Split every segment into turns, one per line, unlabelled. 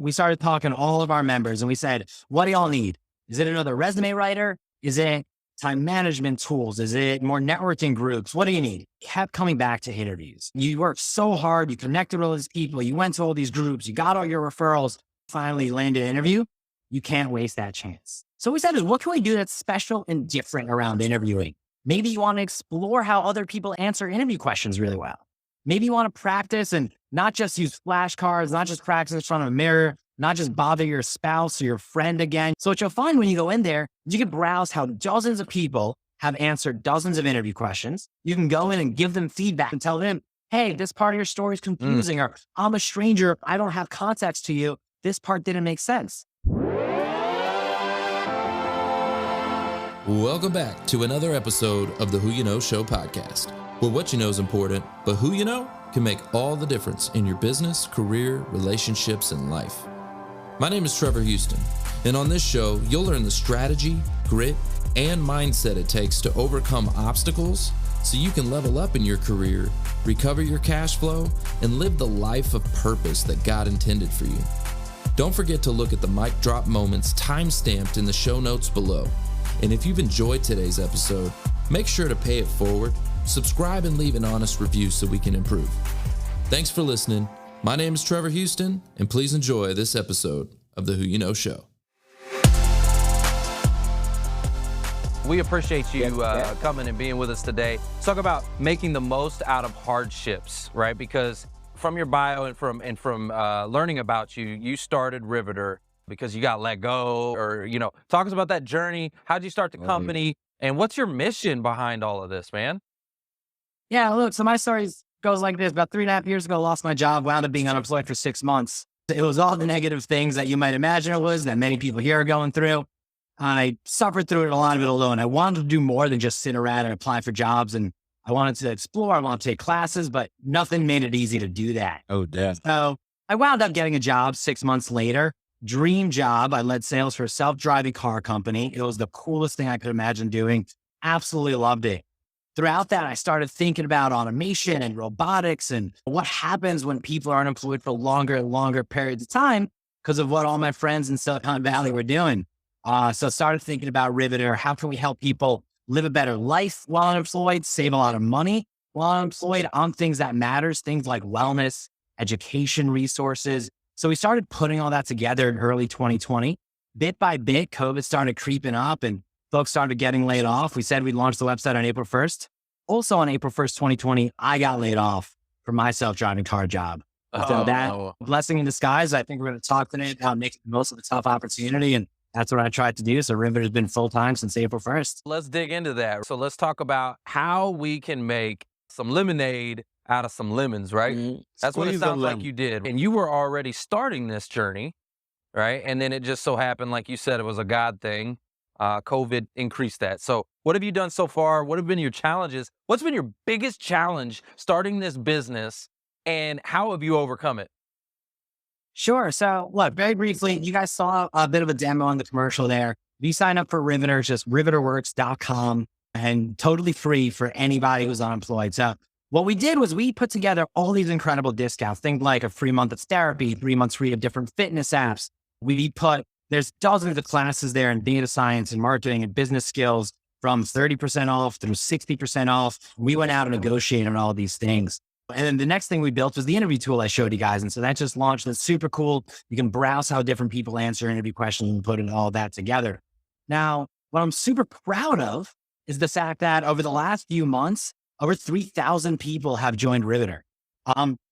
we started talking to all of our members and we said, what do y'all need? Is it another resume writer? Is it time management tools? Is it more networking groups? What do you need? Kept coming back to interviews. You worked so hard. You connected with all these people. You went to all these groups. You got all your referrals. Finally landed an interview. You can't waste that chance. So we said, what can we do that's special and different around interviewing? Maybe you want to explore how other people answer interview questions really well. Maybe you want to practice and not just use flashcards, not just practice in front of a mirror, not just bother your spouse or your friend again. So what you'll find when you go in there, you can browse how dozens of people have answered dozens of interview questions. You can go in and give them feedback and tell them, hey, this part of your story is confusing, or I'm a stranger, I don't have context to you. This part didn't make sense.
Welcome back to another episode of the Who You Know Show podcast, where what you know is important, but who you know can make all the difference in your business, career, relationships, and life. My name is Trevor Houston, and on this show, you'll learn the strategy, grit, and mindset it takes to overcome obstacles so you can level up in your career, recover your cash flow, and live the life of purpose that God intended for you. Don't forget to look at the mic drop moments time-stamped in the show notes below. And if you've enjoyed today's episode, make sure to pay it forward, subscribe, and leave an honest review so we can improve. Thanks for listening. My name is Trevor Houston, and please enjoy this episode of the Who You Know Show.
We appreciate you coming and being with us today. Let's talk about making the most out of hardships, right? Because from your bio and from learning about you, you started Riveter because you got let go, or, talk us about that journey. How'd you start the company, and what's your mission behind all of this, man?
Yeah, look, so my story goes like this. About 3.5 years ago, I lost my job, wound up being unemployed for 6 months. It was all the negative things that you might imagine it was, that many people here are going through. I suffered through it, a lot of it alone. I wanted to do more than just sit around and apply for jobs, and I wanted to explore, I wanted to take classes, but nothing made it easy to do that.
Oh, damn.
So I wound up getting a job 6 months later. Dream job. I led sales for a self-driving car company. It was the coolest thing I could imagine doing. Absolutely loved it. Throughout that, I started thinking about automation and robotics and what happens when people are unemployed for longer and longer periods of time because of what all my friends in Silicon Valley were doing. So I started thinking about Riveter. How can we help people live a better life while unemployed, save a lot of money while unemployed on things that matters, things like wellness, education resources. So we started putting all that together in early 2020. Bit by bit, COVID started creeping up and folks started getting laid off. We said we'd launch the website on April 1st. Also on April 1st, 2020, I got laid off from my self-driving car job. So that blessing in disguise, I think we're going to talk today about making the most of the tough opportunity. And that's what I tried to do. So Riveter has been full-time since April 1st.
Let's dig into that. So let's talk about how we can make some lemonade out of some lemons, right? That's what it sounds like you did. And you were already starting this journey, right? And then it just so happened, like you said, it was a God thing. COVID increased that. So what have you done so far? What have been your challenges? What's been your biggest challenge starting this business, and how have you overcome it?
Sure. So look, very briefly, you guys saw a bit of a demo on the commercial there. If you sign up for Riveter, it's just riveterworks.com, and totally free for anybody who's unemployed. So what we did was we put together all these incredible discounts, things like a free month of therapy, 3 months free of different fitness apps. There's dozens of classes there in data science and marketing and business skills, from 30% off through 60% off. We went out and negotiated on all these things. And then the next thing we built was the interview tool I showed you guys. And so that just launched. That's super cool. You can browse how different people answer interview questions and put all that together. Now, what I'm super proud of is the fact that over the last few months, over 3,000 people have joined Riveter.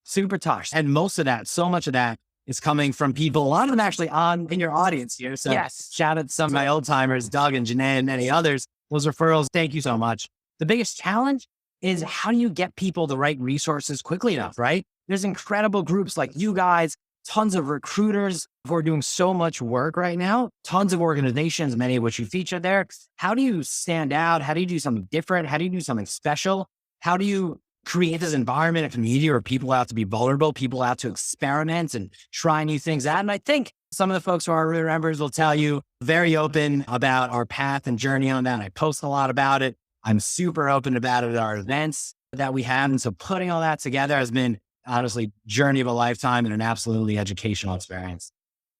Super touched. And most of that, so much of that is coming from people, a lot of them actually in your audience here. So yes, shout out to some of my old timers, Doug and Janae and many others. Those referrals, thank you so much. The biggest challenge is how do you get people the right resources quickly enough, right? There's incredible groups like you guys, tons of recruiters who are doing so much work right now, tons of organizations, many of which you feature there. How do you stand out? How do you do something different? How do you do something special? How do you create this environment, a community where people out to be vulnerable, people out to experiment and try new things out? And I think some of the folks who are Riveter members will tell you very open about our path and journey on that. I post a lot about it. I'm super open about it at our events that we have. And so putting all that together has been honestly journey of a lifetime and an absolutely educational experience.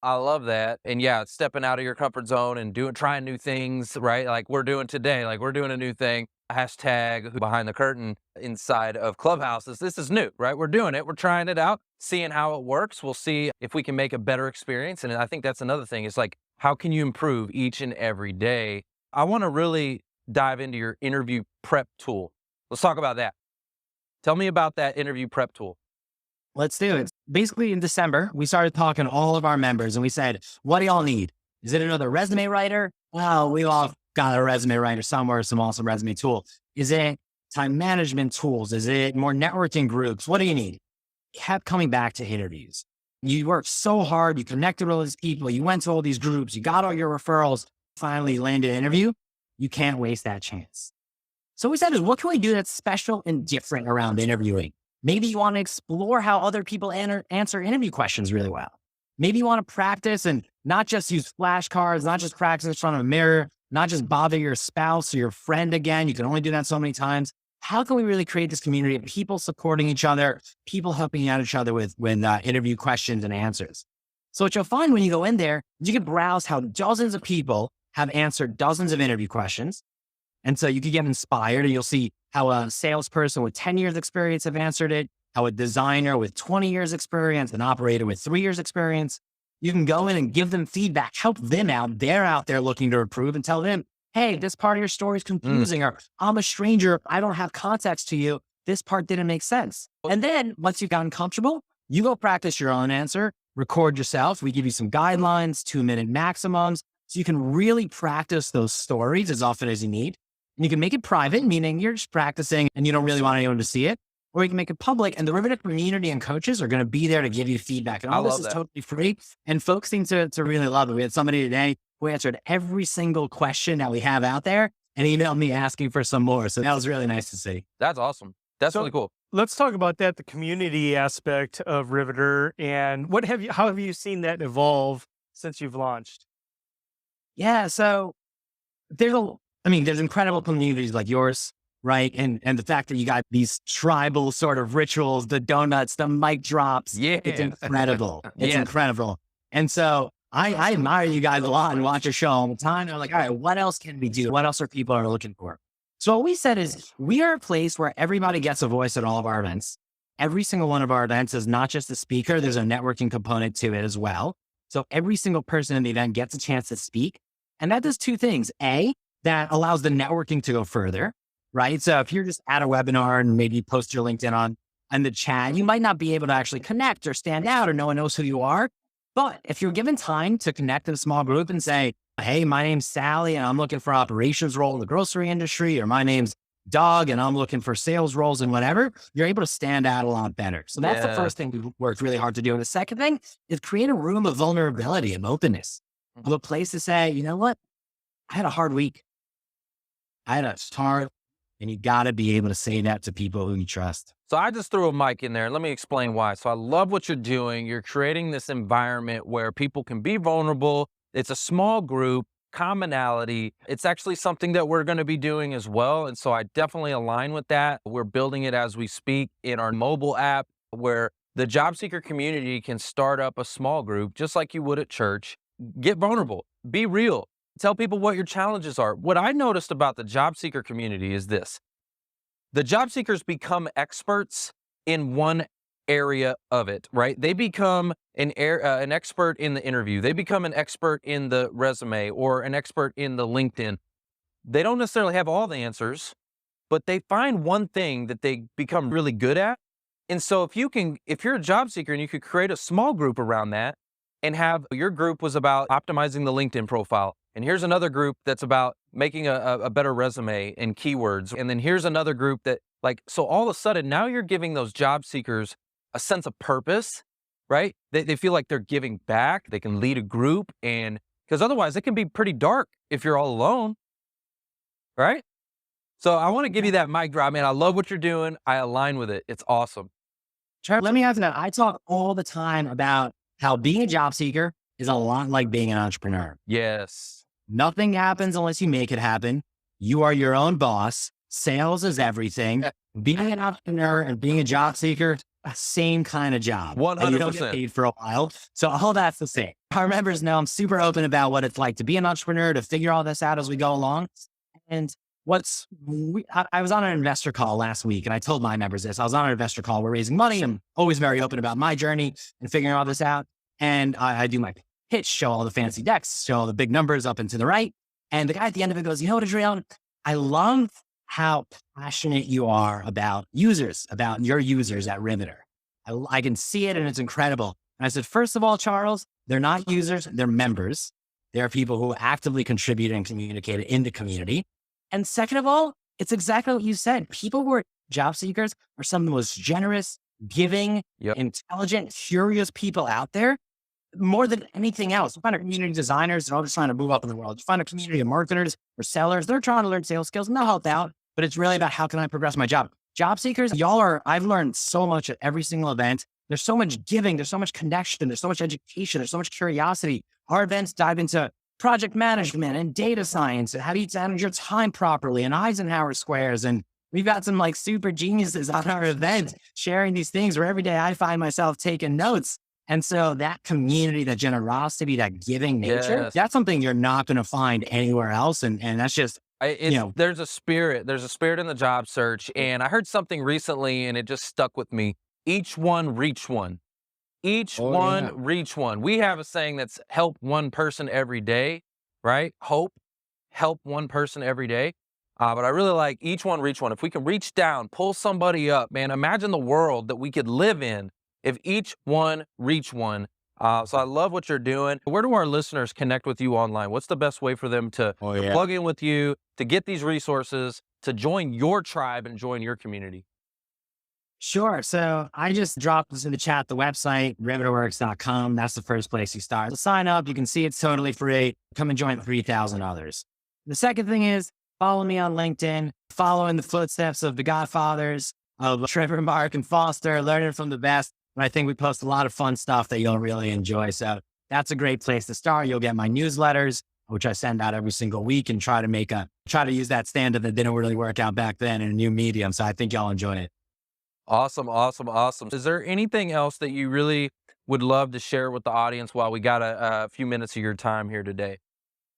I love that. And yeah, stepping out of your comfort zone and trying new things, right? Like we're doing today, like we're doing a new thing. Hashtag behind the curtain inside of clubhouses. This is new, right? We're doing it. We're trying it out, seeing how it works. We'll see if we can make a better experience. And I think that's another thing. It's like, how can you improve each and every day? I want to really dive into your interview prep tool. Let's talk about that. Tell me about that interview prep tool.
Let's do it. Basically, in December, we started talking to all of our members and we said, what do y'all need? Is it another resume writer? Well, we all got a resume writer somewhere, some awesome resume tool. Is it time management tools? Is it more networking groups? What do you need? Kept coming back to interviews. You worked so hard. You connected with all these people. You went to all these groups. You got all your referrals. Finally landed an interview. You can't waste that chance. So we said, what can we do that's special and different around interviewing? Maybe you want to explore how other people answer interview questions really well. Maybe you want to practice and not just use flashcards, not just practice in front of a mirror, not just bother your spouse or your friend again. You can only do that so many times. How can we really create this community of people supporting each other, people helping out each other with interview questions and answers? So what you'll find when you go in there, you can browse how dozens of people have answered dozens of interview questions. And so you can get inspired and you'll see how a salesperson with 10 years experience have answered it, how a designer with 20 years experience, an operator with 3 years experience. You can go in and give them feedback, help them out. They're out there looking to improve and tell them, hey, this part of your story is confusing, or I'm a stranger. I don't have context to you. This part didn't make sense. And then once you've gotten comfortable, you go practice your own answer, record yourself. We give you some guidelines, 2-minute maximums. So you can really practice those stories as often as you need. And you can make it private, meaning you're just practicing and you don't really want anyone to see it. Or you can make it public, and the Riveter community and coaches are going to be there to give you feedback. And all this is totally free. And folks seem to really love it. We had somebody today who answered every single question that we have out there and emailed me asking for some more. So that was really nice to see.
That's awesome. That's really cool.
Let's talk about that, the community aspect of Riveter, and how have you seen that evolve since you've launched?
Yeah, so there's incredible communities like yours, right? And the fact that you got these tribal sort of rituals, the donuts, the mic drops.
Yeah.
It's incredible. It's incredible. And so I admire you guys a lot and watch your show all the time. And I'm like, all right, what else can we do? What else are people looking for? So what we said is we are a place where everybody gets a voice at all of our events. Every single one of our events is not just a speaker. There's a networking component to it as well. So every single person in the event gets a chance to speak. And that does two things. A, that allows the networking to go further, right? So if you're just at a webinar and maybe post your LinkedIn on the chat, you might not be able to actually connect or stand out, or no one knows who you are. But if you're given time to connect in a small group and say, hey, my name's Sally and I'm looking for operations role in the grocery industry, or my name's Doug and I'm looking for sales roles and whatever, you're able to stand out a lot better. So that's the first thing we worked really hard to do. And the second thing is create a room of vulnerability and openness, of a place to say, you know what? I had a hard week. I had a hard, and you got to be able to say that to people who you trust.
So I just threw a mic in there and let me explain why. So I love what you're doing. You're creating this environment where people can be vulnerable. It's a small group, commonality. It's actually something that we're going to be doing as well. And so I definitely align with that. We're building it as we speak in our mobile app, where the job seeker community can start up a small group just like you would at church. Get vulnerable, be real, tell people what your challenges are. What I noticed about the job seeker community is this: the job seekers become experts in one area of it, right? They become an expert in the interview. They become an expert in the resume or an expert in the LinkedIn. They don't necessarily have all the answers, but they find one thing that they become really good at. And so if you're a job seeker and you could create a small group around that and have your group was about optimizing the LinkedIn profile, and here's another group that's about making a better resume and keywords. And then here's another group that so all of a sudden now you're giving those job seekers a sense of purpose, right? They feel like they're giving back. They can lead a group, and because otherwise it can be pretty dark if you're all alone, right? So I want to give you that mic drop, man. I love what you're doing. I align with it. It's awesome.
Trevor, let me ask you that. I talk all the time about how being a job seeker is a lot like being an entrepreneur.
Yes.
Nothing happens unless you make it happen. You are your own boss. Sales is everything. Being an entrepreneur and being a job seeker, same kind of job. And you don't get
100%.
paid for a while. So all that's the same. Our members know I'm super open about what it's like to be an entrepreneur, to figure all this out as we go along. And I was on an investor call last week, and I told my members this. I was on an investor call. We're raising money. I'm always very open about my journey and figuring all this out. And I do my pitch, show all the fancy decks, show all the big numbers up and to the right. And the guy at the end of it goes, you know what, Adriel? I love how passionate you are about users, about your users at Riveter. I can see it, and it's incredible. And I said, first of all, Charles, they're not users, they're members. They're people who actively contribute and communicate in the community. And second of all, it's exactly what you said. People who are job seekers are some of the most generous, giving, intelligent, curious people out there. More than anything else, you find a community of designers, they're all just trying to move up in the world. You find a community of marketers or sellers, they're trying to learn sales skills and they'll help out, but it's really about how can I progress my job. Job seekers, I've learned so much at every single event. There's so much giving, there's so much connection, there's so much education, there's so much curiosity. Our events dive into project management and data science and how do you manage your time properly and Eisenhower squares. And we've got some like super geniuses on our event sharing these things where every day I find myself taking notes. And so that community, that generosity, that giving nature, that's something you're not going to find anywhere else. And that's just,
there's a spirit in the job search. And I heard something recently and it just stuck with me. Each one, reach one. Reach one. We have a saying that's help one person every day, right? Help one person every day. But I really like each one, reach one. If we can reach down, pull somebody up, man, imagine the world that we could live in if each one reach one. So I love what you're doing. Where do our listeners connect with you online? What's the best way for them to plug in with you, to get these resources, to join your tribe and join your community?
Sure. So I just dropped this in the chat, the website, riveterworks.com. That's the first place you start. Sign up. You can see it's totally free. Come and join 3,000 others. The second thing is follow me on LinkedIn, follow in the footsteps of the godfathers of Trevor, Mark, and Foster, learning from the best. And I think we post a lot of fun stuff that you'll really enjoy. So that's a great place to start. You'll get my newsletters, which I send out every single week and try to use that standard that didn't really work out back then in a new medium. So I think y'all enjoy it.
Awesome. Is there anything else that you really would love to share with the audience while we got a few minutes of your time here today?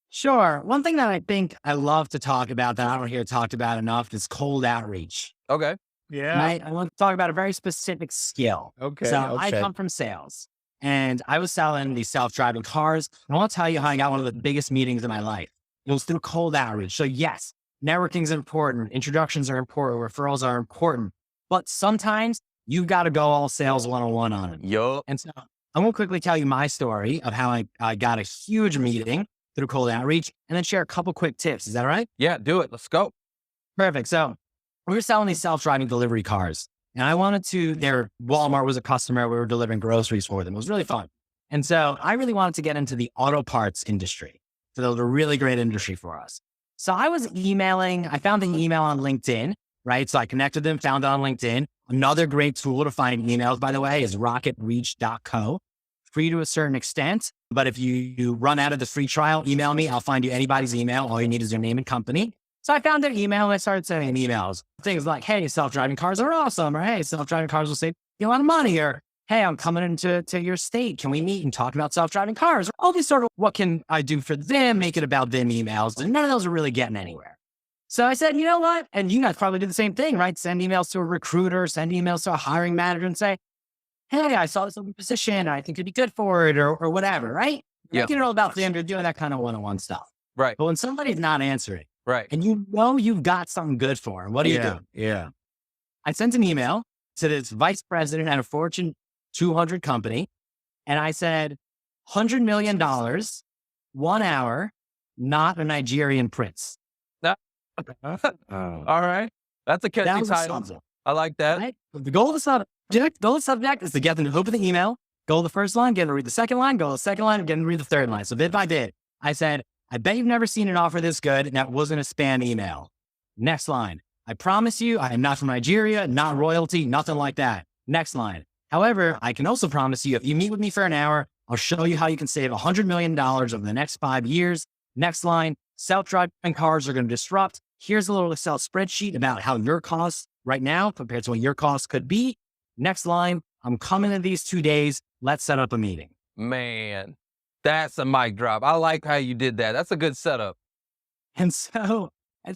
Sure. One thing that I think I love to talk about that I don't hear talked about enough is cold outreach.
Okay.
Yeah.
Right? I want to talk about a very specific skill. So I come from sales and I was selling these self-driving cars. And I want to tell you how I got one of the biggest meetings in my life. It was through cold outreach. So yes, networking is important. Introductions are important. Referrals are important. But sometimes you've got to go all sales 101 on it.
Yup.
And so I'm going to quickly tell you my story of how I got a huge meeting through cold outreach and then share a couple quick tips. Is that all right?
Yeah, do it. Let's go.
Perfect. So we were selling these self-driving delivery cars and Walmart was a customer. We were delivering groceries for them. It was really fun. And so I really wanted to get into the auto parts industry. So that was a really great industry for us. So I was I found an email on LinkedIn. Right. So I connected them, found it on LinkedIn. Another great tool to find emails, by the way, is rocketreach.co. Free to a certain extent. But if you run out of the free trial, email me. I'll find you anybody's email. All you need is your name and company. So I found their email and I started sending emails. Things like, hey, self-driving cars are awesome. Or hey, self-driving cars will save you a lot of money. Or hey, I'm coming into your state. Can we meet and talk about self-driving cars? All these sort of what can I do for them, make it about them emails. And none of those are really getting anywhere. So I said, you know what? And you guys probably do the same thing, right? Send emails to a recruiter, send emails to a hiring manager and say, hey, I saw this open position. I think you'd be good for it or whatever, right?
Yeah.
Making it all about them. You're doing that kind of one-on-one stuff.
Right.
But when somebody's not answering,
right,
and you know you've got something good for them, what do you do?
Yeah.
I sent an email to this vice president at a Fortune 200 company. And I said, $100 million, 1 hour, not a Nigerian prince.
All right. That's a catchy title. I like that.
Right? The goal of the subject is to get them to open the email, go to the first line, get them to read the second line, go to the second line, get them to read the third line. So bit by bit, I said, I bet you've never seen an offer this good, and that wasn't a spam email. Next line. I promise you, I am not from Nigeria, not royalty, nothing like that. Next line. However, I can also promise you, if you meet with me for an hour, I'll show you how you can save $100 million over the next 5 years. Next line. Self-driving cars are going to disrupt. Here's a little Excel spreadsheet about how your costs right now compared to what your costs could be. Next line, I'm coming in these 2 days. Let's set up a meeting.
Man, that's a mic drop. I like how you did that. That's a good setup.
And so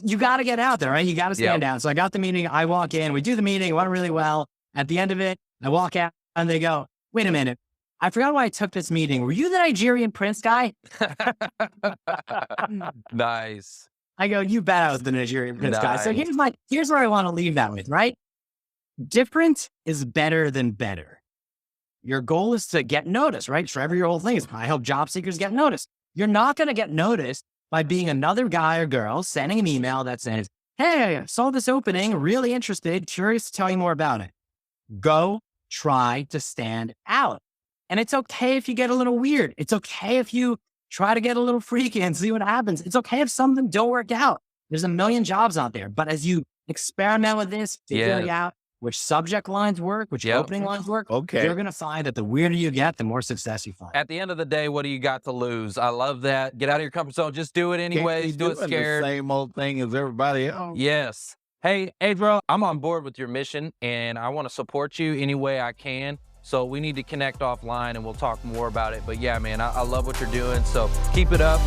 you got to get out there, right? You got to stand down. So I got the meeting. I walk in. We do the meeting. It went really well. At the end of it, I walk out and they go, wait a minute. I forgot why I took this meeting. Were you the Nigerian prince guy?
Nice.
I go, you bet I was the Nigerian prince guy. So here's where I want to leave that with, right? Different is better than better. Your goal is to get noticed, right? Trevor, your whole thing is, I hope job seekers get noticed. You're not going to get noticed by being another guy or girl sending an email that says, hey, I saw this opening, really interested, curious to tell you more about it. Go try to stand out. And it's okay if you get a little weird. It's okay if you try to get a little freaky and see what happens. It's okay if something don't work out. There's a million jobs out there. But as you experiment with this, figuring out which subject lines work, which opening lines work, you're going to find that the weirder you get, the more success you find.
At the end of the day, what do you got to lose? I love that. Get out of your comfort zone. Just do it anyways. Do it scared.
The same old thing as everybody else.
Yes. Hey, Adriel, I'm on board with your mission, and I want to support you any way I can. So we need to connect offline, and we'll talk more about it. But yeah, man, I love what you're doing. So keep it up.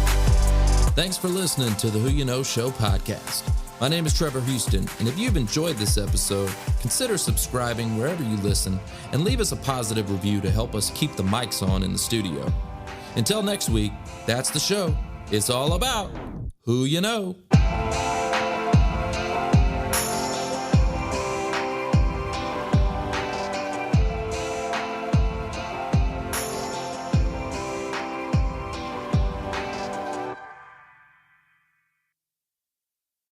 Thanks for listening to the Who You Know Show podcast. My name is Trevor Houston, and if you've enjoyed this episode, consider subscribing wherever you listen and leave us a positive review to help us keep the mics on in the studio. Until next week, that's the show. It's all about Who You Know.